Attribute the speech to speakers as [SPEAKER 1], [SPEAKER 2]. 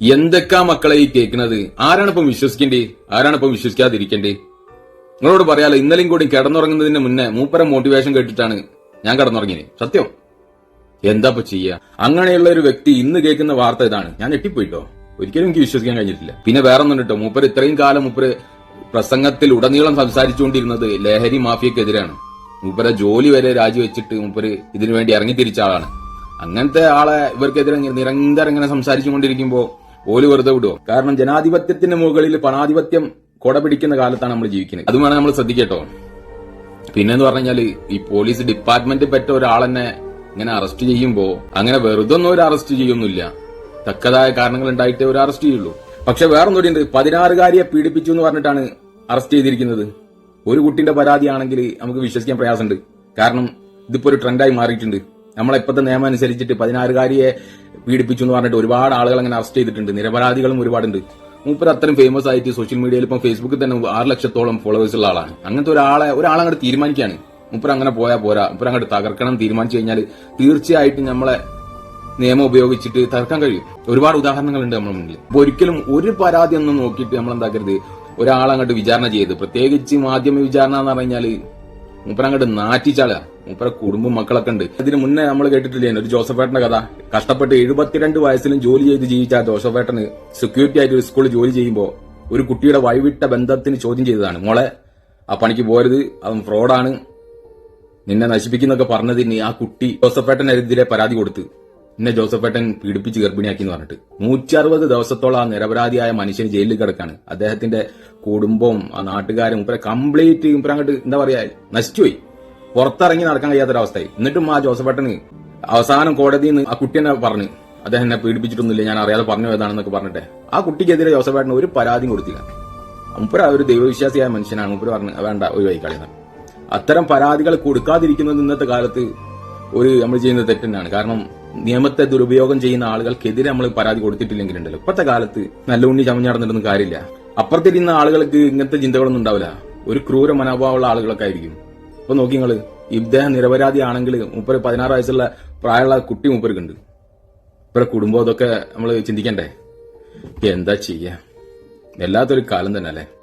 [SPEAKER 1] എന്തൊക്കെ മക്കളെ ഈ കേൾക്കുന്നത്? ആരാണിപ്പം വിശ്വസിക്കേണ്ടേ? ആരാണിപ്പം വിശ്വസിക്കാതിരിക്കേണ്ടേ? നിങ്ങളോട് പറയാലോ, ഇന്നലെയും കൂടി കിടന്നുറങ്ങുന്നതിന് മുന്നേ മൂപ്പര മോട്ടിവേഷൻ കേട്ടിട്ടാണ് ഞാൻ കിടന്നുറങ്ങിയത്. സത്യം. എന്താ ഇപ്പൊ ചെയ്യാ? അങ്ങനെയുള്ള ഒരു വ്യക്തി ഇന്ന് കേൾക്കുന്ന വാർത്ത ഇതാണ്. ഞാൻ ഞെട്ടിപ്പോയിട്ടോ. ഒരിക്കലും എനിക്ക് വിശ്വസിക്കാൻ കഴിഞ്ഞിട്ടില്ല. പിന്നെ വേറെ ഒന്നും കേട്ടോ, മൂപ്പര് ഇത്രയും കാലം മൂപ്പര് പ്രസംഗത്തിൽ ഉടനീളം സംസാരിച്ചുകൊണ്ടിരുന്നത് ലഹരി മാഫിയക്കെതിരാണ്. മൂപ്പരെ ജോലി വരെ രാജിവെച്ചിട്ട് മൂപ്പര് ഇതിനു വേണ്ടി ഇറങ്ങിത്തിരിച്ച ആളാണ്. അങ്ങനത്തെ ആളെ ഇവർക്കെതിരെ നിരന്തരം ഇങ്ങനെ സംസാരിച്ചുകൊണ്ടിരിക്കുമ്പോ ഓല് വെറുതെ വിടുവോ? കാരണം ജനാധിപത്യത്തിന്റെ മുകളിൽ പണാധിപത്യം കൊട പിടിക്കുന്ന കാലത്താണ് നമ്മൾ ജീവിക്കുന്നത്. അതും വേണം നമ്മൾ ശ്രദ്ധിക്കട്ടോ. പിന്നെന്ന് പറഞ്ഞാല് ഈ പോലീസ് ഡിപ്പാർട്ട്മെന്റ് പറ്റ ഒരാളെന്നെ ഇങ്ങനെ അറസ്റ്റ് ചെയ്യുമ്പോ അങ്ങനെ വെറുതെ ഒന്നും ഒരു അറസ്റ്റ് ചെയ്യൊന്നുമില്ല. തക്കതായ കാരണങ്ങൾ ഉണ്ടായിട്ടേ ഒരു അറസ്റ്റ് ചെയ്യുള്ളൂ. പക്ഷെ വേറൊന്നുകൂടി ഉണ്ട്. 16-കാരിയെ പീഡിപ്പിച്ചു എന്ന് പറഞ്ഞിട്ടാണ് അറസ്റ്റ് ചെയ്തിരിക്കുന്നത്. ഒരു കുട്ടിന്റെ പരാതിയാണെങ്കിൽ നമുക്ക് വിശ്വസിക്കാൻ പ്രയാസമുണ്ട്. കാരണം ഇതിപ്പോ ഒരു ട്രെൻഡായി മാറിയിട്ടുണ്ട്. നമ്മളിപ്പോഴത്തെ നിയമം അനുസരിച്ചിട്ട് 16-കാരിയെ പീഡിപ്പിച്ചു എന്ന് പറഞ്ഞിട്ട് ഒരുപാട് ആളുകൾ അങ്ങനെ അറസ്റ്റ് ചെയ്തിട്ടുണ്ട്. നിരപരാധികളും ഒരുപാടുണ്ട്. മൂപ്പർ അത്രയും ഫേമസ് ആയിട്ട് സോഷ്യൽ മീഡിയയിൽ ഇപ്പം ഫേസ്ബുക്കിൽ തന്നെ 6 ലക്ഷത്തോളം ഫോളോവേഴ്സ് ഉള്ള ആളാണ്. അങ്ങനത്തെ ഒരാളങ്ങോട്ട് തീരുമാനിക്കുകയാണ്. മൂപ്പർ അങ്ങനെ പോയാൽ പോരാ, മൂപ്പർ അങ്ങോട്ട് തകർക്കണം തീരുമാനിച്ചു കഴിഞ്ഞാൽ തീർച്ചയായിട്ടും നമ്മളെ നിയമം ഉപയോഗിച്ചിട്ട് തകർക്കാൻ കഴിയും. ഒരുപാട് ഉദാഹരണങ്ങളുണ്ട് നമ്മുടെ മുന്നിൽ. അപ്പൊ ഒരിക്കലും ഒരു പരാതി ഒന്നും നോക്കിയിട്ട് നമ്മൾ എന്താക്കരുത്, ഒരാളങ്ങോട്ട് വിചാരണ ചെയ്ത്, പ്രത്യേകിച്ച് മാധ്യമ വിചാരണ എന്ന് പറഞ്ഞാല് മൂപ്പരങ്ങോട്ട് നാറ്റിച്ചാള. മൂപ്പര കുടുംബം മക്കളൊക്കെ ഉണ്ട്. ഇതിന് മുന്നേ നമ്മൾ കേട്ടിട്ടില്ലേ ഒരു ജോസഫേട്ടന്റെ കഥ? കഷ്ടപ്പെട്ട് 72 വയസ്സിലും ജോലി ചെയ്ത് ജീവിച്ച ജോസഫേട്ടന് സെക്യൂരിറ്റി ആയിട്ട് ഒരു സ്കൂളിൽ ജോലി ചെയ്യുമ്പോൾ ഒരു കുട്ടിയുടെ വഴിവിട്ട ബന്ധത്തിന് ചോദ്യം ചെയ്തതാണ്. മോളെ, ആ പണിക്ക് പോരുത്, അവൻ ഫ്രോഡാണ്, നിന്നെ നശിപ്പിക്കുന്നൊക്കെ പറഞ്ഞതിന് ആ കുട്ടി ജോസഫേട്ടനെതിരെ പരാതി കൊടുത്ത് എന്നെ ജോസഫേട്ടൻ പീഡിപ്പിച്ച് ഗർഭിണിയാക്കി എന്ന് പറഞ്ഞിട്ട് 160 ദിവസത്തോളം ആ നിരപരാധിയായ മനുഷ്യന് ജയിലിൽ കിടക്കാണ്. അദ്ദേഹത്തിന്റെ കുടുംബവും ആ നാട്ടുകാരും ഇപ്പറ കംപ്ലീറ്റ് ഇപ്പറ അങ്ങോട്ട് എന്താ പറയാ നശിച്ചുപോയി. പുറത്തിറങ്ങി നടക്കാൻ കഴിയാത്തൊരവസ്ഥയായി. എന്നിട്ടും ആ ജോസഫേട്ടന് അവസാനം കോടതിയിൽ നിന്ന് ആ കുട്ടി തന്നെ പറഞ്ഞു, അദ്ദേഹം എന്നെ പീഡിപ്പിച്ചിട്ടൊന്നുമില്ല, ഞാൻ അറിയാതെ പറഞ്ഞു ഏതാണെന്നൊക്കെ പറഞ്ഞിട്ട് ആ കുട്ടിക്കെതിരെ ജോസഫേട്ടന് ഒരു പരാതിയും കൊടുത്തില്ല. മുപ്പര ഒരു ദൈവവിശ്വാസിയായ മനുഷ്യനാണ്. മുപ്പര് പറഞ്ഞു വേണ്ട, ഒഴിവായി കളയുന്നത്. അത്തരം പരാതികൾ കൊടുക്കാതിരിക്കുന്നത് ഇന്നത്തെ കാലത്ത് നമ്മൾ ചെയ്യുന്ന തെറ്റെന്നാണ്. കാരണം നിയമത്തെ ദുരുപയോഗം ചെയ്യുന്ന ആളുകൾക്കെതിരെ നമ്മൾ പരാതി കൊടുത്തിട്ടില്ലെങ്കിലുണ്ടല്ലോ, ഇപ്പോഴത്തെ കാലത്ത് നല്ല ഉണ്ണി ചമഞ്ഞടന്നിട്ടൊന്നും കാര്യമില്ല. അപ്പുറത്തിരുന്ന ആളുകൾക്ക് ഇങ്ങനത്തെ ചിന്തകളൊന്നും ഉണ്ടാവില്ല. ഒരു ക്രൂര മനോഭാവമുള്ള ആളുകളൊക്കെ ആയിരിക്കും. ഇപ്പൊ നോക്കി നിങ്ങള്, ഇദ്ദേഹം നിരപരാധിയാണെങ്കിൽ 16 വയസ്സുള്ള പ്രായമുള്ള കുട്ടി മൂപ്പർക്കുണ്ട്. ഇപ്പഴ കുടുംബം, അതൊക്കെ നമ്മൾ ചിന്തിക്കണ്ടേ? എന്താ ചെയ്യാ? വല്ലാത്തൊരു കാലം തന്നെ അല്ലേ?